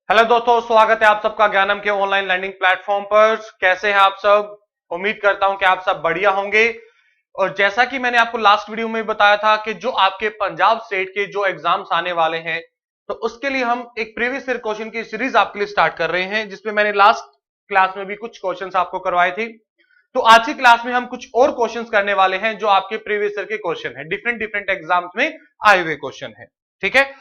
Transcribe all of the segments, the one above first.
Hello दोस्तों, स्वागत है आप सबका ज्ञानम के ऑनलाइन लर्निंग प्लेटफॉर्म पर। कैसे हैं आप सब? उम्मीद करता हूं कि आप सब बढ़िया होंगे। और जैसा कि मैंने आपको लास्ट वीडियो में बताया था कि जो आपके पंजाब स्टेट के जो एग्जाम्स आने वाले हैं, तो उसके लिए हम एक प्रीवियस ईयर क्वेश्चन की सीरीज आपके लिए स्टार्ट कर रहे हैं, जिसमें मैंने लास्ट क्लास में भी कुछ क्वेश्चंस आपको करवाए थे। तो आज की क्लास में हम कुछ और क्वेश्चंस करने वाले हैं जो आपके प्रीवियस ईयर के क्वेश्चन है, डिफरेंट डिफरेंट एग्जाम्स में आए हुए क्वेश्चन है। ठीक है।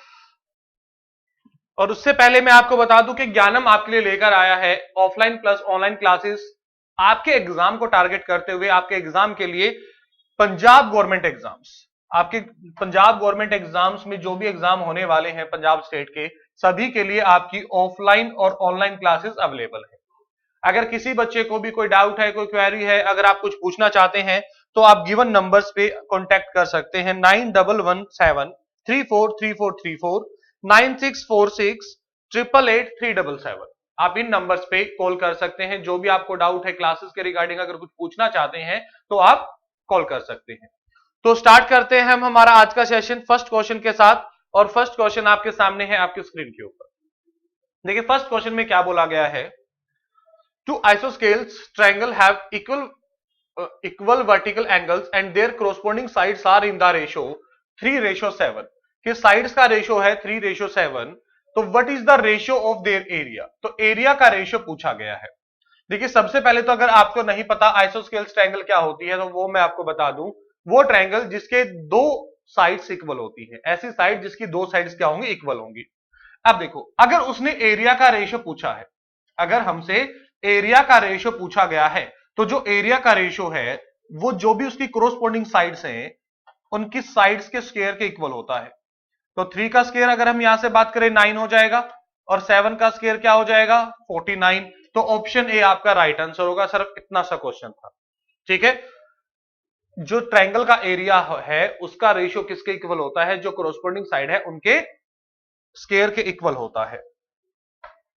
और उससे पहले मैं आपको बता दूं कि ज्ञानम आपके लिए लेकर आया है ऑफलाइन प्लस ऑनलाइन क्लासेस आपके एग्जाम को टारगेट करते हुए, आपके एग्जाम के लिए पंजाब गवर्नमेंट एग्जाम्स। आपके पंजाब गवर्नमेंट एग्जाम्स में जो भी एग्जाम होने वाले हैं पंजाब स्टेट के, सभी के लिए आपकी ऑफलाइन और ऑनलाइन क्लासेस अवेलेबल है। अगर किसी बच्चे को भी कोई डाउट है, कोई क्वेरी है, अगर आप कुछ पूछना चाहते हैं, तो आप गिवन नंबर्स पे कांटेक्ट कर सकते हैं। 9117343434, 9646888377। आप इन नंबर्स पे कॉल कर सकते हैं। जो भी आपको डाउट है क्लासेस के रिगार्डिंग, अगर कुछ पूछना चाहते हैं तो आप कॉल कर सकते हैं। तो स्टार्ट करते हैं हम हमारा आज का सेशन फर्स्ट क्वेश्चन के साथ। और फर्स्ट क्वेश्चन आपके सामने है, आपकी स्क्रीन के ऊपर। देखिए फर्स्ट क्वेश्चन में क्या बोला गया है। Two isosceles triangle have equal vertical angles and their corresponding sides are in the ratio 3:7। कि साइड्स का रेशियो है 3:7। तो what is the ratio of their area? तो एरिया का रेशियो पूछा गया है। देखिए सबसे पहले तो अगर आपको नहीं पता आइसोस्केल्स ट्रायंगल क्या होती है, तो वो मैं आपको बता दूं। वो ट्रायंगल जिसके दो साइड्स इक्वल होती है, ऐसी साइड जिसकी दो साइड्स क्या होंगी? इक्वल होंगी। अब देखो, अगर उसने एरिया का रेशियो पूछा है, अगर हमसे एरिया का रेशियो पूछा गया है, तो जो एरिया का रेशियो है वो जो भी उसकी कोरोस्पोंडिंग साइड्स हैं उनकी साइड्स के स्क्वायर के इक्वल होता है। तो 3 का स्क्वायर अगर हम यहां से बात करें 9 हो जाएगा, और 7 का स्क्वायर क्या हो जाएगा? 49। तो ऑप्शन ए आपका राइट आंसर होगा। सिर्फ इतना सा क्वेश्चन था। ठीक है। जो ट्रायंगल का एरिया है उसका रेशियो किसके इक्वल होता है? जो कोरोस्पोंडिंग साइड है उनके स्क्वायर के इक्वल होता है।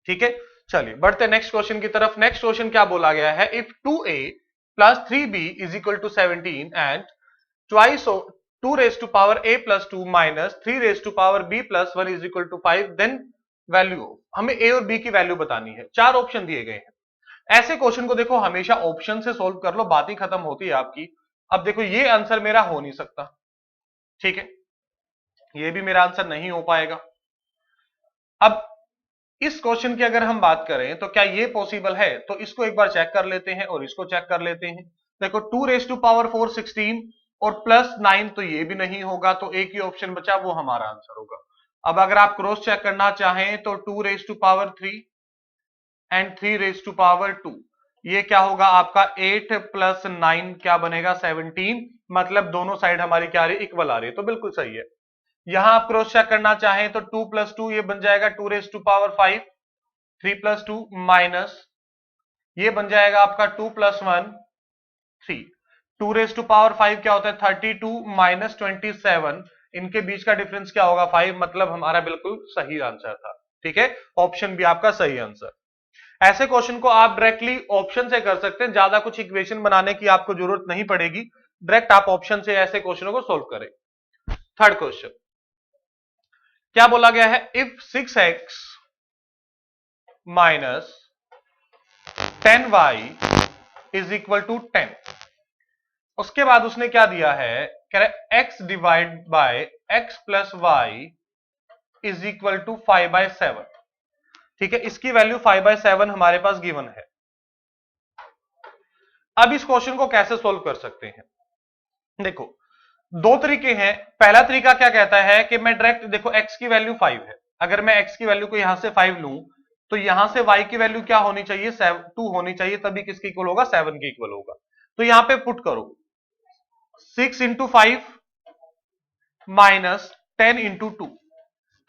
ठीक है। चलिए बढ़ते नेक्स्ट क्वेश्चन की तरफ। नेक्स्ट क्वेश्चन क्या बोला गया है? If 2a plus 3b is equal to 17 and twice 2 raise to power a plus 2 minus 3 raise to power b plus 1 is equal to 5, then value. हमें a और b की value बतानी है। चार ऑप्शन दिए गए हैं। ऐसे क्वेश्चन को देखो हमेशा ऑप्शन से सोल्व कर लो, बात ही खत्म होती है आपकी। अब देखो ये आंसर मेरा हो नहीं सकता। ठीक है, ये भी मेरा आंसर नहीं हो पाएगा। अब इस क्वेश्चन की अगर हम बात करें तो क्या ये पॉसिबल है? तो इसको एक बार चेक कर लेते हैं और इसको चेक कर लेते हैं। देखो 2 रेज टू पावर 4 16 और प्लस 9, तो ये भी नहीं होगा। तो एक ही ऑप्शन बचा, वो हमारा आंसर होगा। अब अगर आप क्रॉस चेक करना चाहें तो 2 raise to power 3 and 3 raise to power 2, ये क्या होगा आपका? 8 प्लस 9 क्या बनेगा? 17। मतलब दोनों साइड हमारी क्या आ रही? इक्वल आ रही है। तो बिल्कुल सही है। यहां आप क्रॉस चेक करना चाहें तो 2 प्लस 2 ये बन जाएगा 2 raise to power 5, 3 plus 2 minus ये बन जाएगा आपका 2 प्लस 1 3। 2 रेज टू पावर 5 क्या होता है? 32 माइनस 27। इनके बीच का डिफरेंस क्या होगा? 5। मतलब हमारा बिल्कुल सही आंसर था। ठीक है, ऑप्शन भी आपका सही आंसर। ऐसे क्वेश्चन को आप डायरेक्टली ऑप्शन से कर सकते हैं, ज्यादा कुछ इक्वेशन बनाने की आपको जरूरत नहीं पड़ेगी। डायरेक्ट आप ऑप्शन से ऐसे क्वेश्चनों को सोल्व करें। थर्ड क्वेश्चन क्या बोला गया है? If 6x minus 10y is equal to 10। उसके बाद उसने क्या दिया है? कह रहा है x divide by x plus y is equal to 5/7। ठीक है, इसकी वैल्यू 5/7 हमारे पास गिवन है। अब इस क्वेश्चन को कैसे सोल्व कर सकते हैं? देखो दो तरीके हैं। पहला तरीका क्या कहता है कि मैं डायरेक्ट, देखो x की वैल्यू 5 है, अगर मैं x की वैल्यू को यहां से 5 लूं तो यहां से y की वैल्यू क्या होनी चाहिए? 2 होनी चाहिए, तभी किसके इक्वल होगा? 7 के इक्वल होगा। तो यहां पे पुट करो 6 इंटू 5 माइनस 10 इंटू 2।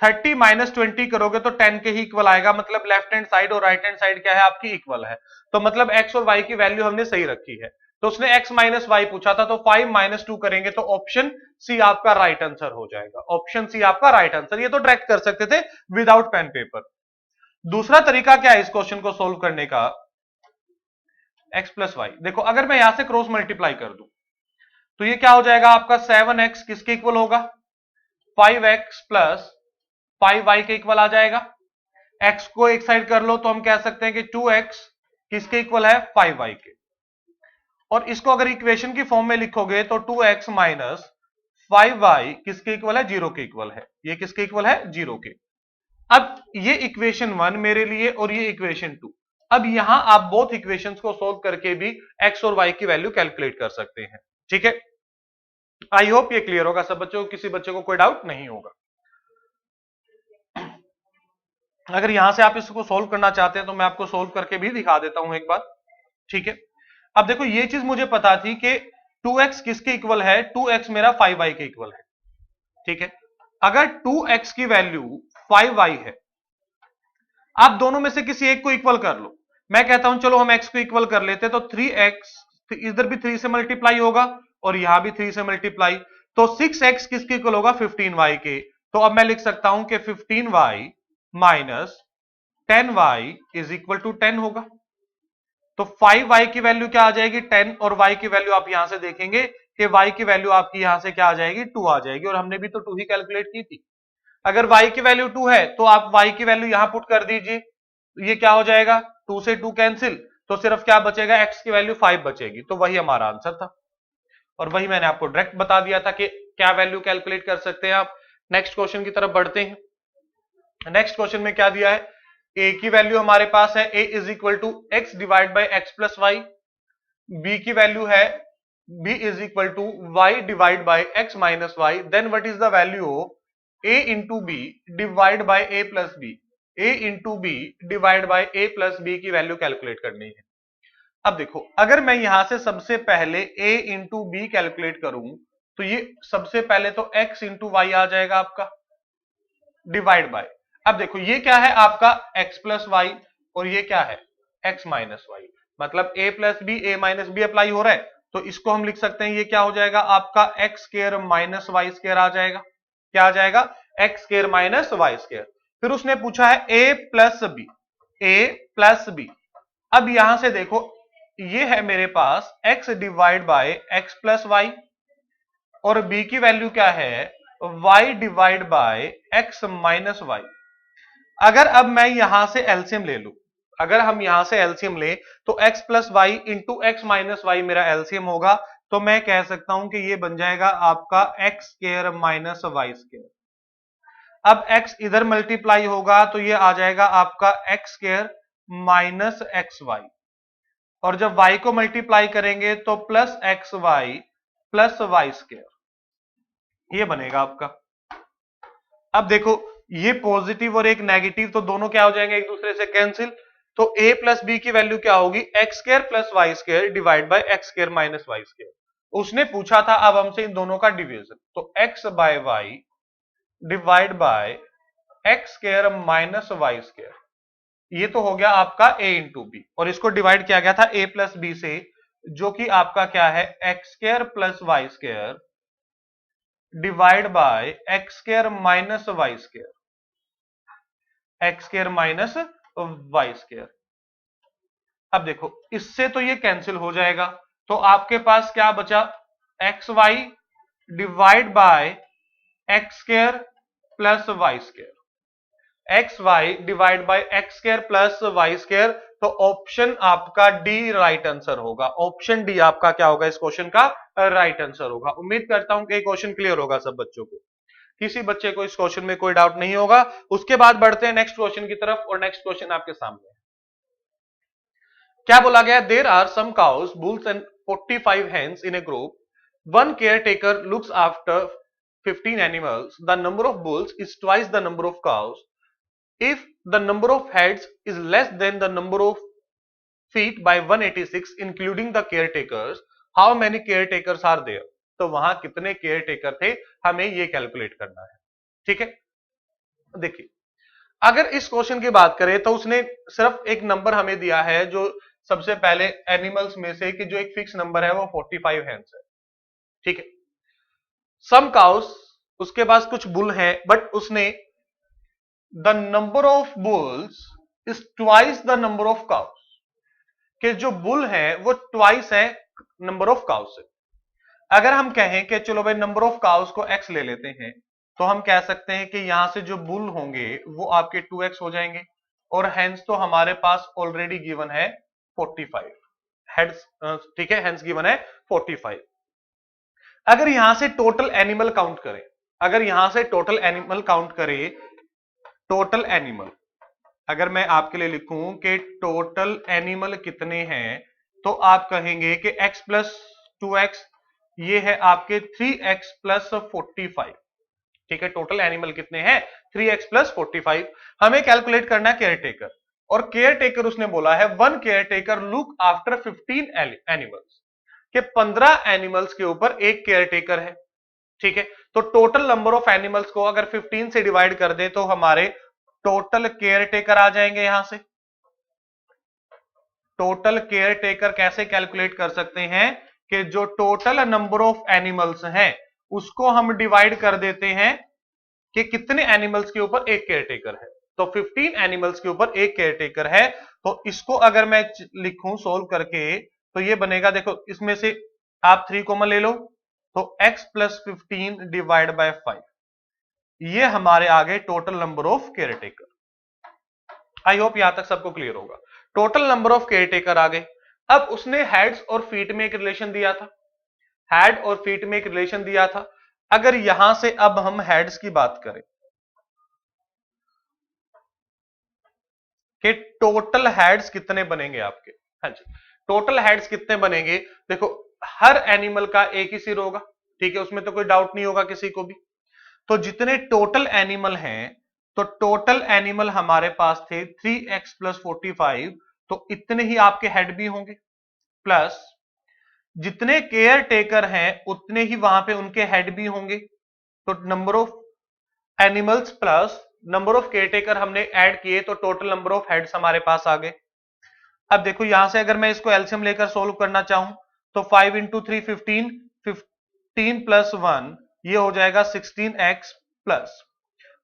30 माइनस 20 करोगे तो 10 के ही इक्वल आएगा। मतलब लेफ्ट हैंड साइड और राइट हैंड साइड क्या है आपकी? इक्वल है। तो मतलब x और y की वैल्यू हमने सही रखी है। तो उसने x माइनस वाई पूछा था, तो 5 माइनस 2 करेंगे तो ऑप्शन सी आपका राइट आंसर हो जाएगा। ऑप्शन सी आपका राइट आंसर। ये तो डायरेक्ट कर सकते थे विदाउट पेन पेपर। दूसरा तरीका क्या है इस क्वेश्चन को सोल्व करने का? x plus y. देखो अगर मैं यहां से क्रॉस मल्टीप्लाई कर दूं तो ये क्या हो जाएगा आपका? 7x किसके इक्वल होगा? 5x प्लस 5y के इक्वल आ जाएगा। x को एक साइड कर लो तो हम कह सकते हैं कि 2x किसके इक्वल है 5y के, और इसको अगर इक्वेशन की फॉर्म में लिखोगे तो 2x माइनस 5y किसके इक्वल है 0 के इक्वल है। ये किसके इक्वल है 0 के। अब ये इक्वेशन 1 मेरे लिए और ये इक्वेशन 2। अब यहां आप बोथ इक्वेशंस को सोल्व करके भी x और y की वैल्यू कैलकुलेट कर सकते हैं। ठीक है, आई होप ये क्लियर होगा सब बच्चों को, किसी बच्चे को कोई डाउट नहीं होगा। अगर यहां से आप इसको सोल्व करना चाहते हैं तो मैं आपको सोल्व करके भी दिखा देता हूं एक बार। ठीक है, अब देखो ये चीज मुझे पता थी कि 2x किसके इक्वल है, 2x मेरा 5y के इक्वल है। ठीक है, अगर 2x की वैल्यू 5y है, आप दोनों में से किसी एक को इक्वल कर लो। मैं कहता हूं चलो हम x को इक्वल कर लेते, तो 3x इधर भी 3 से मल्टीप्लाई होगा और यहां भी 3 से मल्टीप्लाई, तो 6x किसके इक्वल होगा 15y के। तो अब मैं लिख सकता हूं कि 15y minus 10y is equal to 10 होगा। तो 5y की वैल्यू क्या आ जाएगी 10, और y की वैल्यू आप यहां से देखेंगे कि y की वैल्यू आपकी यहां से क्या आ जाएगी 2 आ जाएगी, और हमने भी तो 2 ही कैलकुलेट की थी। अगर y की वैल्यू 2 है तो आप y की वैल्यू यहां पुट कर दीजिए, ये क्या हो जाएगा 2 से 2 कैंसिल, तो सिर्फ क्या बचेगा x की वैल्यू 5 बचेगी। तो वही हमारा आंसर था, और वही मैंने आपको डायरेक्ट बता दिया था कि क्या वैल्यू कैलकुलेट कर सकते हैं आप। नेक्स्ट क्वेश्चन की तरफ बढ़ते हैं। नेक्स्ट क्वेश्चन में क्या दिया है, a की वैल्यू हमारे पास है a is equal to x divide by x plus y, b की वैल्यू है b is equal to y divide by x minus y, then what is the value of a into b divide by a plus B, a into b divide by a plus b की value calculate करनी है। अब देखो अगर मैं यहां से सबसे पहले a इंटू बी कैलकुलेट करूं तो ये सबसे पहले तो x इंटू वाई आ जाएगा आपका डिवाइड बाय, अब देखो ये क्या है आपका x प्लस वाई और ये क्या है x माइनस वाई, मतलब a plus b a minus b apply हो रहा है, तो इसको हम लिख सकते हैं ये क्या हो जाएगा आपका x square minus Y square आ जाएगा। क्या आ जाएगा X square minus Y square. फिर उसने पूछा है a plus B, a plus B. अब यहां से देखो ये है मेरे पास x divide by X plus Y, और b की वैल्यू क्या है y divide by X minus Y. अगर अब मैं यहां से एलसीएम ले लूं, अगर हम यहां से एलसीएम ले तो x plus y into x minus y मेरा एलसीएम होगा, तो मैं कह सकता हूं कि ये बन जाएगा आपका x square minus Y square. अब x इधर मल्टीप्लाई होगा तो ये आ जाएगा आपका x square minus x y, और जब y को मल्टीप्लाई करेंगे तो plus x y plus y square, ये बनेगा आपका। अब देखो ये पॉजिटिव और एक नेगेटिव तो दोनों क्या हो जाएंगे एक दूसरे से कैंसिल, तो a प्लस बी की वैल्यू क्या होगी x square plus y square divide by x square minus Y square. उसने पूछा था अब हमसे इन दोनों का डिवीजन, तो x by y divide by x square minus Y square, ये तो हो गया आपका a इंटू बी, और इसको डिवाइड किया गया था a प्लस बी से, जो कि आपका क्या है x square plus y square divide by x square minus Y square, x square minus Y square. अब देखो इससे तो ये कैंसिल हो जाएगा, तो आपके पास क्या बचा x y divide by x square plus y square, x y divide by x square plus y square. तो ऑप्शन आपका डी राइट आंसर होगा, ऑप्शन डी आपका क्या होगा इस क्वेश्चन का राइट आंसर होगा। उम्मीद करता हूं कि ये क्वेश्चन क्लियर होगा सब बच्चों को, किसी बच्चे को इस क्वेश्चन में कोई डाउट नहीं होगा। उसके बाद बढ़ते हैं नेक्स्ट क्वेश्चन की तरफ, और नेक्स्ट क्वेश्चन आपके सामने है। क्या बोला गया, there are some cows bulls and 45 hens in a group, one care taker looks after 15 animals, the number of bulls is twice the number of cows, if the number of heads is less than the number of feet by 186 including the caretakers, how many caretakers are there। तो वहां कितने caretaker थे हमें ये calculate करना है। ठीक है, देखिए अगर इस क्वेश्चन की बात करें तो उसने सिर्फ एक नंबर हमें दिया है, जो सबसे पहले एनिमल्स में से कि जो एक फिक्स नंबर है वो 45 हैंड्स है। ठीक है, सम काउस, उसके पास कुछ बुल है, बट उसने the number of bulls is twice the number of cows, कि जो बुल है वो ट्वाइस है नंबर ऑफ काउस से। अगर हम कहें कि चलो भाई नंबर ऑफ काउस को x ले लेते हैं, तो हम कह सकते हैं कि यहां से जो बुल होंगे वो आपके 2x हो जाएंगे, और हेंस तो हमारे पास ऑलरेडी गिवन है 45 हेड्स, ठीक है, हेंस गिवन है 45। अगर यहां से टोटल एनिमल काउंट करें, अगर यहां से टोटल एनिमल काउंट करें, टोटल एनिमल अगर मैं आपके लिए लिखूं कि टोटल एनिमल कितने हैं, तो आप कहेंगे कि x प्लस 2x, ये है आपके 3x प्लस 45। ठीक है, टोटल एनिमल कितने हैं 3x प्लस 45। हमें कैलकुलेट करना है केयर टेकर, और केयर टेकर उसने बोला है one care taker look after 15 animals, के 15 एनिमल्स के ऊपर एक केयर टेकर है। ठीक है, तो टोटल नंबर ऑफ एनिमल्स को अगर 15 से डिवाइड कर दे तो हमारे टोटल केयर टेकर आ जाएंगे। यहां से टोटल केयर टेकर कैसे कैलकुलेट कर सकते हैं कि जो टोटल नंबर ऑफ एनिमल्स हैं उसको हम डिवाइड कर देते हैं कि कितने एनिमल्स के ऊपर एक केयर टेकर है। तो 15 एनिमल्स के ऊपर एक केयर टेकर है, तो इसको अगर मैं लिखूं सोल्व करके तो ये बनेगा, देखो इसमें से आप 3 कॉमन ले लो, तो x प्लस 15 डिवाइड बाय 5, ये हमारे आगे total number of care taker. I hope यहां तक सबको क्लियर होगा। Total number of care taker आ गए। अब उसने हेड्स और फीट में एक रिलेशन दिया था, हेड और फीट में एक रिलेशन दिया था। अगर यहां से अब हम हेड्स की बात करें कि टोटल हेड्स कितने बनेंगे आपके, हाँ जी, टोटल हेड्स कितने बनेंगे, देखो हर एनिमल का एक ही सिर होगा, ठीक है, उसमें तो कोई डाउट नहीं होगा किसी को भी। तो जितने टोटल एनिमल हैं, तो टोटल एनिमल हमारे पास थे 3x प्लस 45, तो इतने ही आपके हेड भी होंगे, प्लस जितने केयर टेकर हैं उतने ही वहां पे उनके हेड भी होंगे। तो number of animals plus number of care taker हमने ऐड किए, तो टोटल नंबर ऑफ हेड्स हमारे पास आ गए। अब देखो यहां से अगर मैं इसको एलसीएम लेकर सोल्व करना चाहूं, तो 5 इंटू 3 15, 15 प्लस 1 ये हो जाएगा 16x प्लस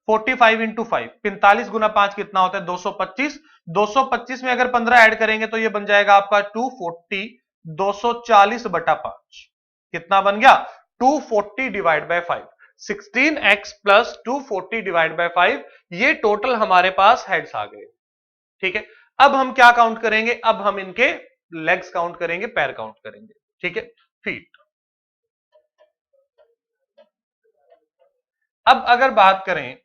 45 इंटू 5, 45 गुना 5 कितना होता है 225। 225 में अगर 15 ऐड करेंगे तो ये बन जाएगा आपका 240, 240 बटा 5 कितना बन गया 240 divide by 5, 16x plus 240 divide by 5, ये टोटल हमारे पास हेड्स आ गए। ठीक है, अब हम क्या काउंट करेंगे, अब हम इनके लेग्स काउंट करेंगे, पैर काउंट करेंगे। ठीक है, फीट। अब अगर बात करें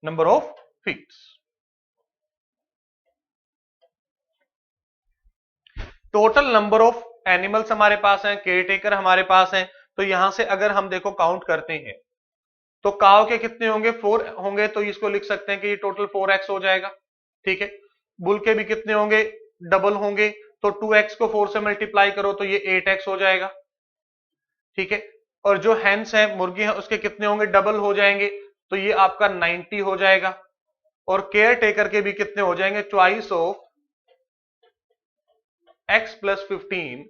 number of feets, total number of animals हमारे पास हैं, केयर टेकर हमारे पास हैं, तो यहां से अगर हम देखो काउंट करते हैं तो काव के कितने होंगे 4 होंगे, तो इसको लिख सकते हैं कि ये टोटल 4x हो जाएगा। ठीक है, बुल के भी कितने होंगे डबल होंगे, तो 2x को 4 से मल्टीप्लाई करो तो ये 8x हो जाएगा। ठीक है, और जो हेंस है मुर्गी है उसके कितने होंगे डबल हो जाएंगे, तो ये आपका 90 हो जाएगा। और केयर टेकर के भी कितने हो जाएंगे twice of x plus 15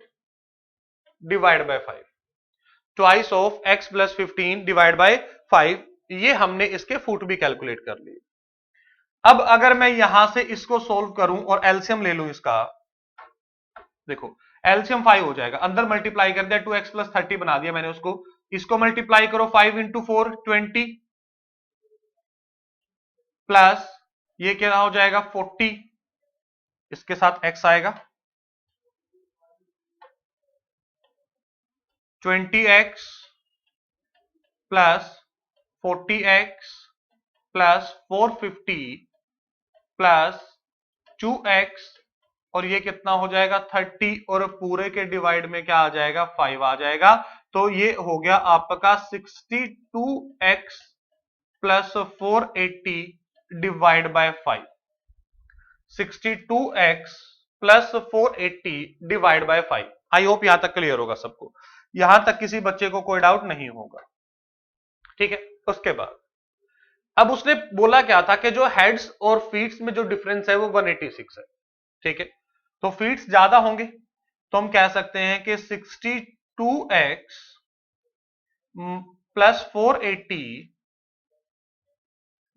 divide by 5, twice of x plus 15 divide by 5, ये हमने इसके फुट भी कैलकुलेट कर लिए। अब अगर मैं यहां से इसको सोल्व करूं और एलसीएम ले लूं इसका, देखो एलसीएम 5 हो जाएगा, अंदर मल्टीप्लाई कर दिया 2x प्लस 30 बना दिया मैंने उसको, इसको मल्टीप्लाई करो 5 इंटू 4 20 प्लस ये क्या हो जाएगा 40, इसके साथ x आएगा 20x plus 40x plus 450 plus 2x, और ये कितना हो जाएगा 30, और पूरे के डिवाइड में क्या आ जाएगा 5 आ जाएगा। तो ये हो गया आपका 62x plus 480 divide by 5, 62x plus 480 divide by 5। I hope यहां तक क्लियर होगा सबको, यहां तक किसी बच्चे को कोई डाउट नहीं होगा। ठीक है, उसके बाद अब उसने बोला क्या था कि जो हेड्स और फीट्स में जो डिफरेंस है वो 186 है। ठीक है, तो फीट्स ज्यादा होंगे, तो हम कह सकते हैं कि 62x plus 480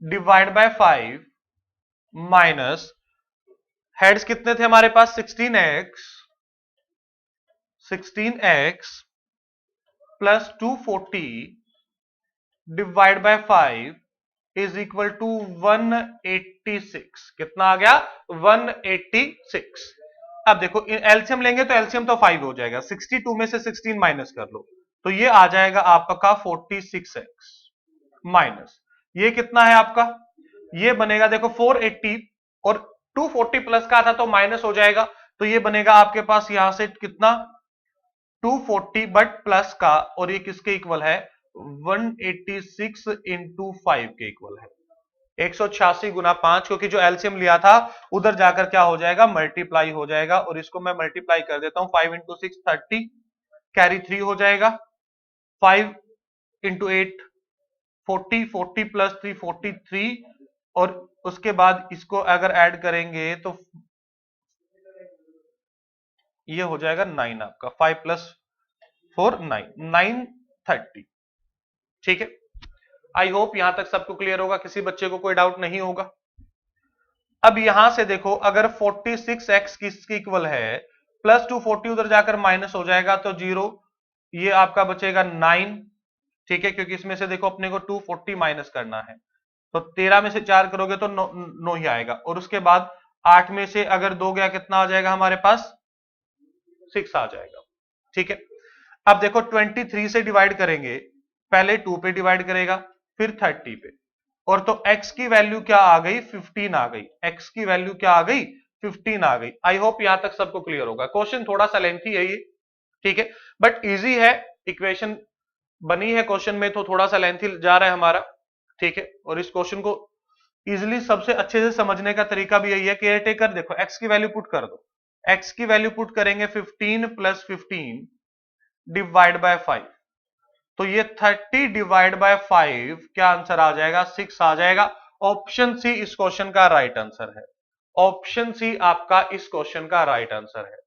divide by 5 minus heads कितने थे हमारे पास 16x plus 240 divide by 5 is equal to 186। कितना आ गया? 186। अब देखो एलसीएम लेंगे तो एलसीएम तो 5 हो जाएगा, 62 में से 16 माइनस कर लो तो ये आ जाएगा आपका 46x माइनस ये कितना है आपका, ये बनेगा देखो 480 और 240 प्लस का था तो माइनस हो जाएगा तो ये बनेगा आपके पास यहां से कितना 240 बट प्लस का, और ये किसके इक्वल है 186 इंटू 5 के इक्वल है 186 गुना 5, क्योंकि जो एलसीएम लिया था उधर जाकर क्या हो जाएगा मल्टीप्लाई हो जाएगा, और इसको मैं मल्टीप्लाई कर देता हूं 5 इंटू 6 30 कैरी 3 हो जाएगा, 5 इंटू 8 40 40 प्लस 3 43, और उसके बाद इसको अगर ऐड करेंगे तो ये हो जाएगा 9 आपका, 5 प्लस 4 9 930। ठीक है, आई होप यहां तक सबको क्लियर होगा, किसी बच्चे को कोई डाउट नहीं होगा। अब यहां से देखो अगर 46x किसके इक्वल है, प्लस 240 उधर जाकर माइनस हो जाएगा तो 0, ये आपका बचेगा 9। ठीक है, क्योंकि इसमें से देखो अपने को 240 माइनस करना है तो 13 में से 4 करोगे तो 9 ही आएगा, और उसके बाद 8 में से अगर 2 गया कितना आ जाएगा हमारे पास 6 आ जाएगा। ठीक है, अब देखो 23 से डिवाइड करेंगे, पहले 2 पे डिवाइड करेगा फिर 30 पे, और तो x की वैल्यू क्या आ गई 15 आ गई, x की वैल्यू क्या आ गई 15 आ गई। आई होप यहां तक सबको क्लियर होगा। क्वेश्चन थोड़ा सा लेंथी है ये, ठीक है, बट इजी है, इक्वेशन बनी है क्वेश्चन में तो थोड़ा सा लेंथी जा रहा है हमारा। ठीक है, और इस क्वेश्चन को इजिली सबसे अच्छे से समझने का तरीका भी यही है, केयर टेकर देखो x की वैल्यू पुट कर दो, x की वैल्यू पुट करेंगे 15 प्लस 15 डिवाइड बाय 5, तो ये 30 डिवाइड बाय 5 क्या आंसर आ जाएगा 6 आ जाएगा। ऑप्शन सी इस क्वेश्चन का राइट आंसर है, ऑप्शन सी आपका इस क्वेश्चन का राइट आंसर है।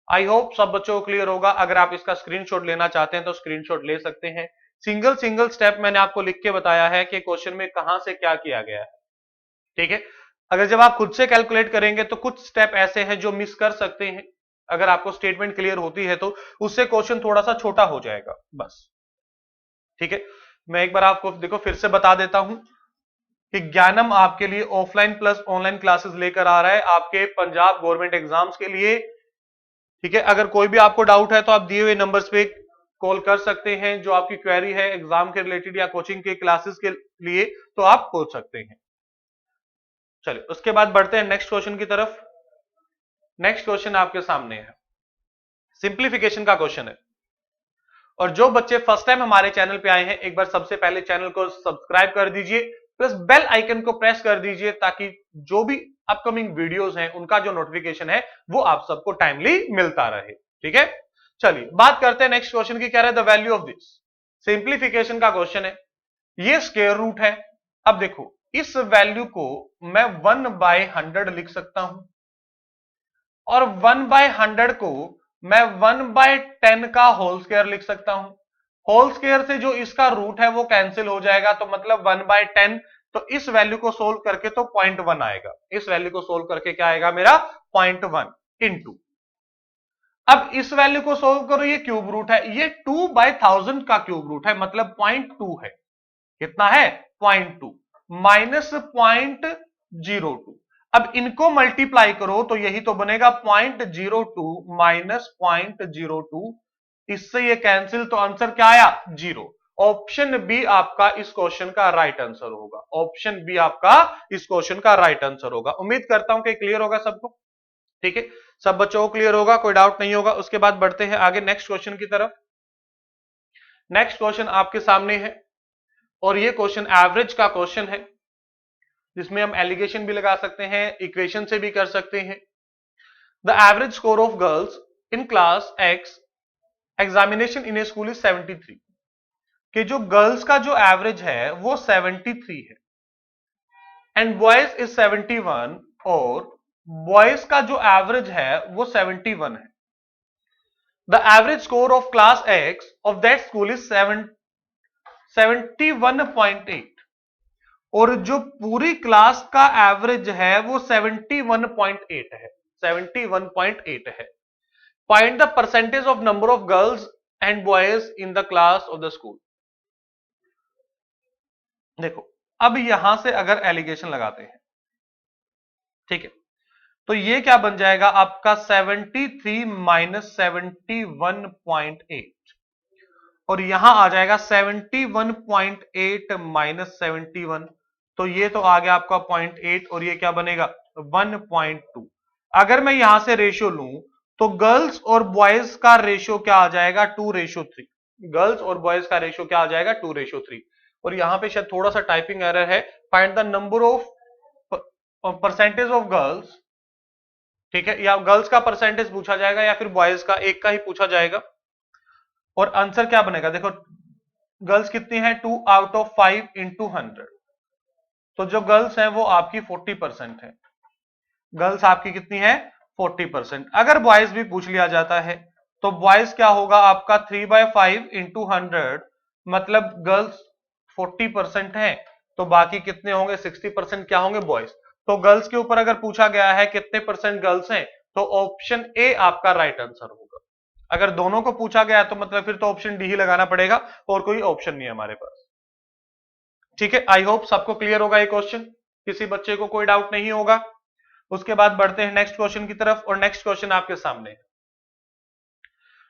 आई होप सब बच्चों को क्लियर होगा। अगर आप इसका स्क्रीनशॉट लेना चाहते हैं तो स्क्रीनशॉट ले सकते हैं। सिंगल सिंगल स्टेप मैंने आपको लिख के बताया है कि क्वेश्चन में कहां से क्या किया गया है। ठीक है, अगर जब आप खुद से कैलकुलेट करेंगे तो कुछ स्टेप ऐसे हैं जो मिस कर सकते हैं, अगर आपको स्टेटमेंट क्लियर होती है तो उससे क्वेश्चन थोड़ा सा छोटा हो जाएगा बस। ठीक है, मैं एक बार आपको देखो फिर से बता देता हूं कि ज्ञानम आपके लिए ऑफलाइन प्लस ऑनलाइन क्लासेस लेकर आ रहा है आपके पंजाब गवर्नमेंट एग्जाम्स के लिए। ठीक है, अगर कोई भी आपको डाउट है तो आप दिए हुए नंबर्स पे कॉल कर सकते हैं, जो आपकी क्वेरी है एग्जाम के रिलेटेड या कोचिंग के क्लासेस के लिए तो आप पूछ सकते हैं। चलिए उसके बाद बढ़ते हैं नेक्स्ट क्वेश्चन की तरफ। नेक्स्ट क्वेश्चन आपके सामने है, सिंप्लीफिकेशन का क्वेश्चन है, और जो बच्चे फर्स्ट टाइम हमारे चैनल पे आए हैं एक बार सबसे पहले चैनल को सब्सक्राइब कर दीजिए, प्लस बेल आइकन को प्रेस कर दीजिए ताकि जो भी अपकमिंग वीडियोस हैं उनका जो नोटिफिकेशन है वो आप सबको टाइमली मिलता रहे। ठीक है, चलिए बात करते हैं नेक्स्ट क्वेश्चन की। क्या है the value of this, simplification का क्वेश्चन है, ये स्क्वायर रूट है। अब देखो इस वैल्यू को मैं 1/100 लिख सकता हूं, और 1/100 को मैं 1/10 का होल स्क्वायर लिख सकता हूं। होल स्क्वायर से जो इसका रूट है वो कैंसिल हो जाएगा, तो मतलब 1/10, तो इस वैल्यू को सोल्व करके तो 0.1 आएगा, इस वैल्यू को सोल्व करके क्या आएगा मेरा 0.1 इंटू, अब इस वैल्यू को सोल्व करो, ये क्यूब रूट है, ये 2/1000 का क्यूब रूट है मतलब 0.2 है, कितना है 0.2 माइनस 0.02, अब इनको मल्टीप्लाई करो तो यही तो बनेगा 0.02 माइनस 0.02, इससे ये कैंसिल, तो आंसर क्या आया 0। ऑप्शन बी आपका इस क्वेश्चन का राइट आंसर होगा, ऑप्शन बी आपका इस क्वेश्चन का राइट आंसर होगा। उम्मीद करता हूं कि क्लियर होगा सबको। ठीक है, सब बच्चों को क्लियर होगा, कोई डाउट नहीं होगा। उसके बाद बढ़ते हैं आगे नेक्स्ट क्वेश्चन की तरफ। नेक्स्ट क्वेश्चन आपके सामने है, और ये क्वेश्चन एवरेज का क्वेश्चन है, जिसमें हम एलिगेशन भी लगा सकते हैं, इक्वेशन से भी कर सकते हैं। The average score of girls in class x examination in A school is 73, कि जो गर्ल्स का जो एवरेज है वो 73 है, एंड बॉयज इज 71, और बॉयज का जो एवरेज है वो 71 है। The average score of class x of that school is 71.8, और जो पूरी क्लास का एवरेज है वो 71.8 है, 71.8 है। Find the percentage of number of girls and boys in the class of the school. देखो अब यहां से अगर एलिगेशन लगाते हैं, ठीक है, तो ये क्या बन जाएगा आपका 73 माइनस 71.8, और यहां आ जाएगा 71.8 माइनस 71, तो ये तो आ गया आपका 0.8 और ये क्या बनेगा 1.2। अगर मैं यहां से रेशियो लूं तो गर्ल्स और बॉयज का रेशियो क्या आ जाएगा 2:3। गर्ल्स और बॉयज का रेशियो क्या आ जाएगा 2:3। और यहां पे शायद थोड़ा सा टाइपिंग एरर है, find the number of percentage of girls, ठीक है, या गर्ल्स का परसेंटेज पूछा जाएगा या फिर बॉयज का, एक का ही पूछा जाएगा। और आंसर क्या बनेगा, देखो गर्ल्स कितनी है 2 आउट ऑफ 5 इंटू 100, तो जो गर्ल्स है वो आपकी 40% है। गर्ल्स आपकी कितनी है 40%। अगर बॉयज भी पूछ लिया जाता है तो बॉयज क्या होगा आपका 3/5 इंटू 100, मतलब गर्ल्स 40% है, तो बाकी कितने होंगे 60% क्या होंगे बॉयज। तो गर्ल्स के ऊपर अगर पूछा गया है कितने परसेंट गर्ल्स हैं, तो ऑप्शन ए आपका राइट आंसर होगा। अगर दोनों को पूछा गया तो मतलब फिर तो ऑप्शन डी ही लगाना पड़ेगा, और कोई ऑप्शन नहीं है हमारे पास। ठीक है, आई होप सबको क्लियर होगा ये क्वेश्चन, किसी बच्चे को कोई डाउट नहीं होगा। उसके बाद बढ़ते हैं नेक्स्ट क्वेश्चन की तरफ, और नेक्स्ट क्वेश्चन आपके सामने है।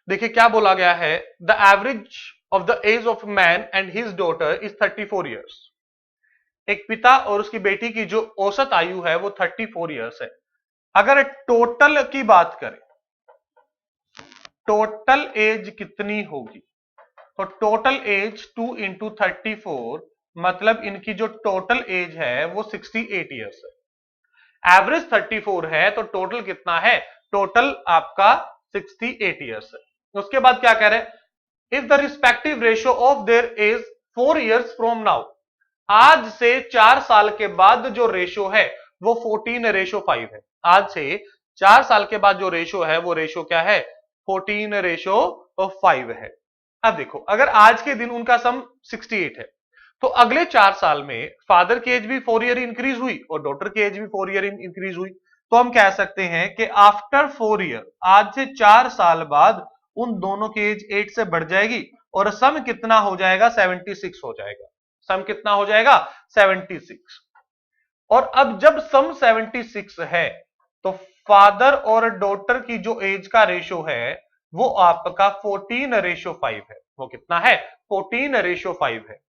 देखिए क्या बोला गया है, the average of the age of man and his daughter is 34 years. एक पिता और उसकी बेटी की जो औसत आयु है वो 34 ईयर्स है। अगर टोटल की बात करें, टोटल एज कितनी होगी, तो टोटल एज 2 इंटू 34, मतलब इनकी जो टोटल एज है वो 68 ईयर्स है। एवरेज 34 है तो टोटल कितना है, टोटल आपका 68 ईयर्स है। उसके बाद क्या कह रहे हैं, if the respective ratio of their age 4 years from now, आज से 4 साल के बाद जो रेशियो है वो 14:5 है। आज से 4 साल के बाद जो रेशियो है वो रेशियो क्या है 14:5 है। अब देखो अगर आज के दिन उनका सम 68 है, तो अगले 4 साल में फादर की एज भी 4 ईयर इंक्रीज हुई और डॉटर की एज भी 4 ईयर इंक्रीज हुई, तो हम कह सकते हैं कि आफ्टर 4 ईयर, आज से 4 साल बाद उन दोनों की एज 8 से बढ़ जाएगी और सम कितना हो जाएगा 76 हो जाएगा। सम कितना हो जाएगा 76। और अब जब सम 76 है तो फादर और डॉटर की जो एज का रेशियो है वो आपका 14:5 है। वो कितना है 14:5 है।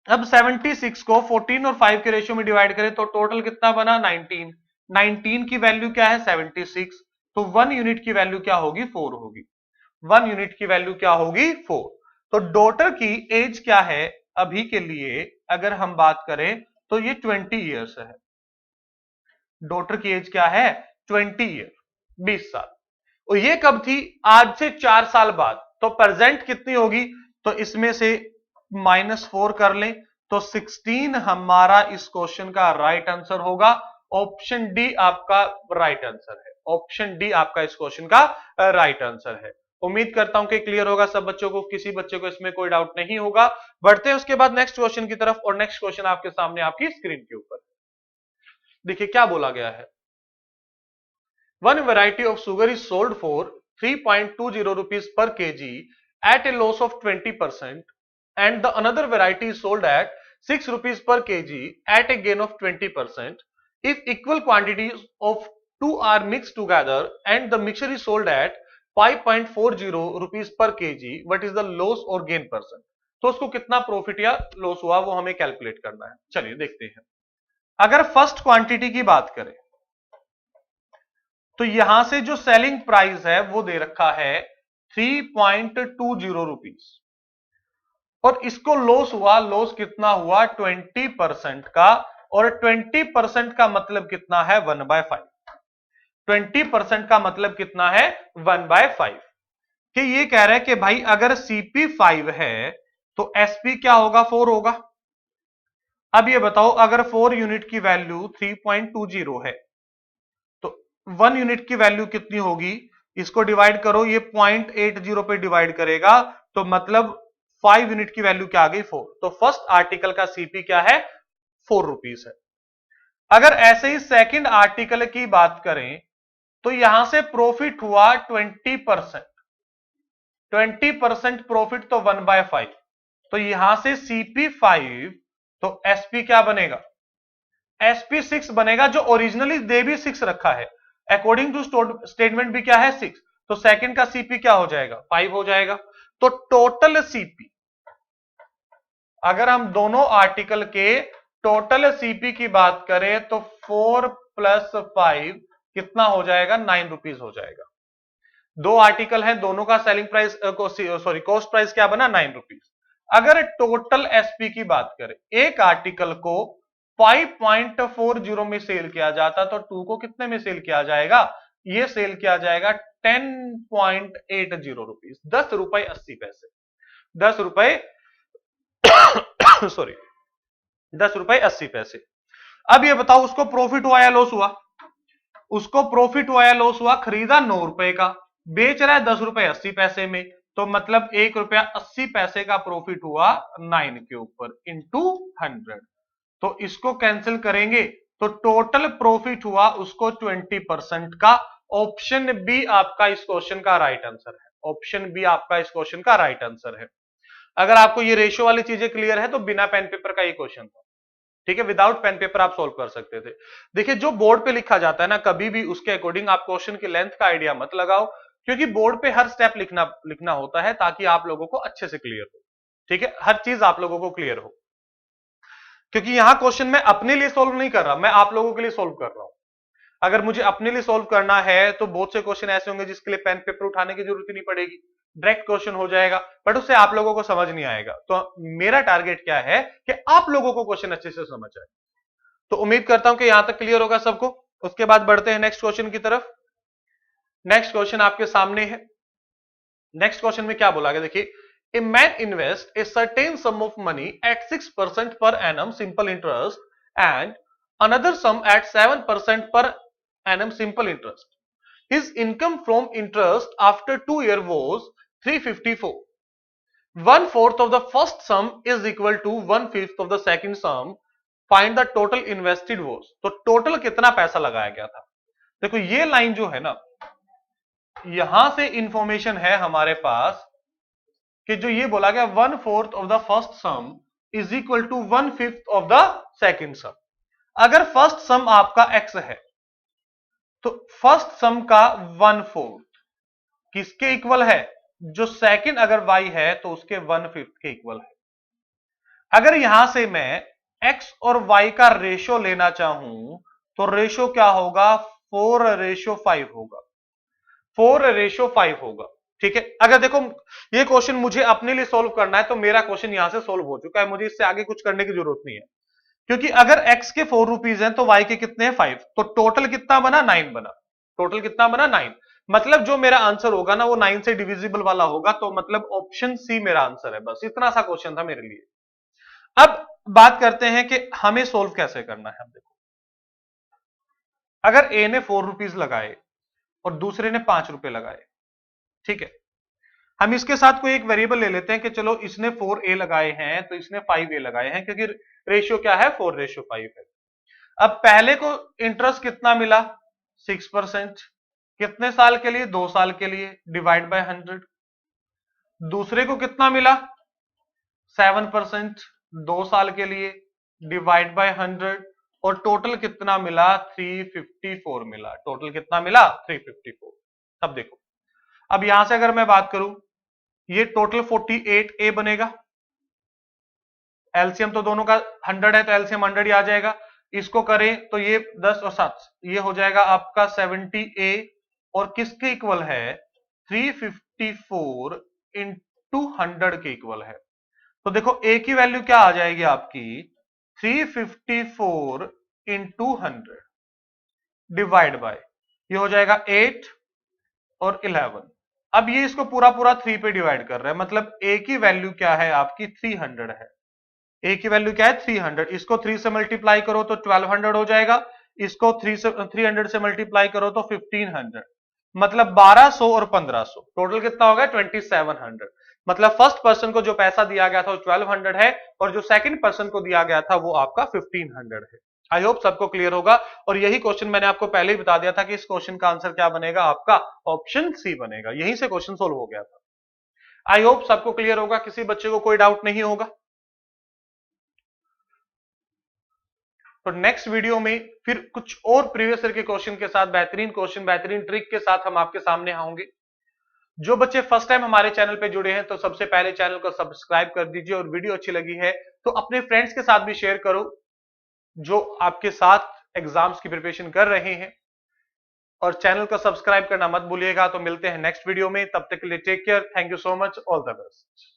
अब 76 को 14 और 5 के रेशियो में डिवाइड करें तो टोटल कितना बना 19। 19 की वैल्यू क्या है 76, तो 1 यूनिट की वैल्यू क्या होगी 4 होगी। 1 यूनिट की वैल्यू क्या होगी 4। तो डॉटर की एज क्या है अभी के लिए, अगर हम बात करें तो ये 20 ईयर्स है। डॉटर की एज क्या है 20 ईयर, 20 साल। और ये कब थी, आज से 4 साल बाद, तो प्रेजेंट कितनी होगी, तो इसमें से -4 कर लें तो 16 हमारा इस क्वेश्चन का राइट आंसर होगा। ऑप्शन डी आपका राइट आंसर है। ऑप्शन डी आपका इस क्वेश्चन का राइट आंसर है। उम्मीद करता हूं कि क्लियर होगा सब बच्चों को, किसी बच्चे को इसमें कोई डाउट नहीं होगा। बढ़ते हैं उसके बाद नेक्स्ट क्वेश्चन की तरफ, और नेक्स्ट क्वेश्चन आपके सामने आपकी स्क्रीन के ऊपर। देखिए क्या बोला गया है, one variety of sugar is sold for 3.20 rupees per kg at a loss of 20%, and the another variety is sold at 6 rupees per kg at a gain of 20%. If equal quantities of two are mixed together and the mixture is sold at 5.40 rupees per kg, what is the loss or gain percent? तो उसको कितना profit या loss हुआ वो हमें calculate करना है। चलिए देखते हैं। अगर फर्स्ट क्वांटिटी की बात करें तो यहां से जो सेलिंग प्राइस है वो दे रखा है 3.20 रुपीस, और इसको लॉस हुआ, लॉस कितना हुआ 20% का, और 20% का मतलब कितना है 1/5। 20% का मतलब कितना है 1/5। कि ये कह रहा है कि भाई अगर सीपी 5 है तो एसपी क्या होगा 4 होगा। अब ये बताओ अगर 4 यूनिट की वैल्यू 3.20 है तो 1 यूनिट की वैल्यू कितनी होगी, इसको डिवाइड करो, ये 0.80 पे डिवाइड करेगा, तो मतलब 5 यूनिट की वैल्यू क्या आ गई 4। तो फर्स्ट आर्टिकल का सीपी क्या है 4 रुपीस है। अगर ऐसे ही सेकंड आर्टिकल की बात करें तो यहां से प्रॉफिट हुआ 20%। 20% प्रॉफिट तो 1/5, तो यहां से सीपी 5 तो एसपी क्या बनेगा, एसपी 6 बनेगा, जो ओरिजिनली दे भी 6 रखा है, अकॉर्डिंग टू स्टेटमेंट भी क्या है 6, तो सेकंड का सीपी क्या हो जाएगा 5 हो जाएगा। तो टोटल सीपी, अगर हम दोनों आर्टिकल के टोटल सीपी की बात करें तो 4 + 5 कितना हो जाएगा 9 रुपीज हो जाएगा। दो आर्टिकल हैं, दोनों का selling price sorry cost price क्या बना 9 रुपीज। अगर टोटल एसपी की बात करें, एक आर्टिकल को 5.40 में सेल किया जाता तो 2 को कितने में सेल किया जाएगा, ये सेल किया जाएगा 10.80 रुपीज, 10 रुपए 80 पैसे, 10 रुपए सॉरी 10 रुपए 80 पैसे। अब ये बताओ उसको प्रॉफिट हुआ या लॉस हुआ, उसको प्रॉफिट हुआ या लॉस हुआ, खरीदा 9 रुपए का, बेच रहा है 10 रुपए 80 पैसे में, तो मतलब 1 रुपया 80 पैसे का प्रॉफिट हुआ 9 के ऊपर इंटू 100। तो इसको कैंसिल करेंगे तो टोटल प्रॉफिट हुआ उसको 20% का। ऑप्शन बी आपका इस क्वेश्चन का राइट आंसर है, ऑप्शन बी आपका इस क्वेश्चन का राइट आंसर है। अगर आपको ये रेशियो वाली चीजें क्लियर है तो बिना पेन पेपर का ये क्वेश्चन था, ठीक है, विदाउट पेन पेपर आप सोल्व कर सकते थे। देखिए जो बोर्ड पे लिखा जाता है ना, कभी भी उसके अकॉर्डिंग आप क्वेश्चन की लेंथ का आइडिया मत लगाओ, क्योंकि बोर्ड पे हर स्टेप लिखना होता है ताकि आप लोगों को अच्छे से क्लियर हो, ठीक है, हर चीज आप लोगों को क्लियर हो। क्योंकि यहां क्वेश्चन मैं अपने लिए सोल्व नहीं कर रहा, मैं आप लोगों के लिए सोल्व कर रहा हूं। अगर मुझे अपने लिए सोल्व करना है तो बहुत से क्वेश्चन ऐसे होंगे जिसके लिए पेन पेपर उठाने की जरूरत ही नहीं पड़ेगी, डायरेक्ट क्वेश्चन हो जाएगा, बट उससे आप लोगों को समझ नहीं आएगा। तो मेरा टारगेट क्या है कि आप लोगों को क्वेश्चन अच्छे से समझ आए। तो उम्मीद करता हूं कि यहां तक क्लियर होगा सबको। उसके बाद बढ़ते हैं नेक्स्ट क्वेश्चन की तरफ। नेक्स्ट क्वेश्चन आपके सामने है। नेक्स्ट क्वेश्चन में क्या बोला गया, देखिए, a man invest a certain sum of money at 6% per annum simple interest and another sum at 7% per annum simple interest. His income from interest after 2 years was 354. 1/4 of the first sum is equal to 1/5 of the second sum. Find the total invested was. तो total कितना पैसा लगाया गया था। देखो ये line जो है ना, यहां से इंफॉर्मेशन है हमारे पास कि जो ये बोला गया 1/4 of the first sum is equal to 1/5 of the second sum. अगर फर्स्ट सम आपका एक्स है तो फर्स्ट सम का 1/4 किसके इक्वल है, जो सेकंड अगर y है तो उसके 1/5 के इक्वल है। अगर यहां से मैं x और y का रेशियो लेना चाहूं तो रेशियो क्या होगा 4:5 होगा, 4:5 होगा, ठीक है। अगर देखो ये क्वेश्चन मुझे अपने लिए सोल्व करना है तो मेरा क्वेश्चन यहां से सोल्व हो चुका है, मुझे इससे आगे कुछ करने की जरूरत नहीं है, क्योंकि अगर x के 4 रुपीज हैं तो y के कितने हैं 5, तो टोटल कितना बना 9 बना, टोटल कितना बना 9। मतलब जो मेरा आंसर होगा ना वो 9 से डिविजिबल वाला होगा, तो मतलब ऑप्शन सी मेरा आंसर है। बस इतना सा क्वेश्चन था मेरे लिए। अब बात करते हैं कि हमें सोल्व कैसे करना है। देखो अगर ए ने 4 रुपीज लगाए और दूसरे ने 5 रुपए लगाए, ठीक है, हम इसके साथ कोई एक वेरिएबल ले लेते हैं कि चलो इसने 4a लगाए हैं तो इसने 5a लगाए हैं, क्योंकि रेशियो क्या है 4:5 है। अब पहले को इंटरेस्ट कितना मिला 6%, कितने साल के लिए 2 साल के लिए, डिवाइड बाय 100। दूसरे को कितना मिला 7% 2 साल के लिए, डिवाइड बाय 100। और टोटल कितना मिला 354 मिला, टोटल कितना मिला 354। अब देखो, अब यहां से अगर मैं बात करूं ये टोटल 48a बनेगा, एलसीएम तो दोनों का 100 है तो एलसीएम 100 ही आ जाएगा। इसको करें तो ये 10 और 7 ये हो जाएगा आपका 70a, और किसके इक्वल है 354 इंटू 100 के इक्वल है। तो देखो a की वैल्यू क्या आ जाएगी आपकी 354 इंटू 100 डिवाइड बाय, ये हो जाएगा 8 और 11। अब ये इसको पूरा पूरा 3 पे डिवाइड कर रहा है, मतलब a की वैल्यू क्या है आपकी 300 है। a की वैल्यू क्या है 300, इसको 3 से मल्टीप्लाई करो तो 1200 हो जाएगा, इसको 300 से मल्टीप्लाई करो तो 1500, मतलब 1200 और 1500 टोटल कितना होगा 2700। मतलब फर्स्ट पर्सन को जो पैसा दिया गया था वो 1200 है और जो सेकंड पर्सन को दिया गया था वो आपका 1500 है। आई होप सबको क्लियर होगा। और यही क्वेश्चन मैंने आपको पहले ही बता दिया था कि इस क्वेश्चन का आंसर क्या बनेगा आपका ऑप्शन सी बनेगा, यहीं से क्वेश्चन सोल्व हो गया था। आई होप सबको क्लियर होगा, किसी बच्चे को कोई डाउट नहीं होगा। तो नेक्स्ट वीडियो में फिर कुछ और प्रीवियस ईयर के क्वेश्चन के साथ, बेहतरीन क्वेश्चन, बेहतरीन ट्रिक के साथ हम आपके सामने आएंगे। जो बच्चे फर्स्ट टाइम हमारे चैनल पे जुड़े हैं तो सबसे पहले चैनल को सब्सक्राइब कर दीजिए, और वीडियो अच्छी लगी है तो अपने फ्रेंड्स के साथ भी शेयर करो जो आपके साथ एग्जाम्स की प्रिपरेशन कर रहे हैं। और चैनल को सब्सक्राइब करना मत भूलिएगा। तो मिलते हैं नेक्स्ट वीडियो में, तब तक के लिए take care, thank you so much, all the best.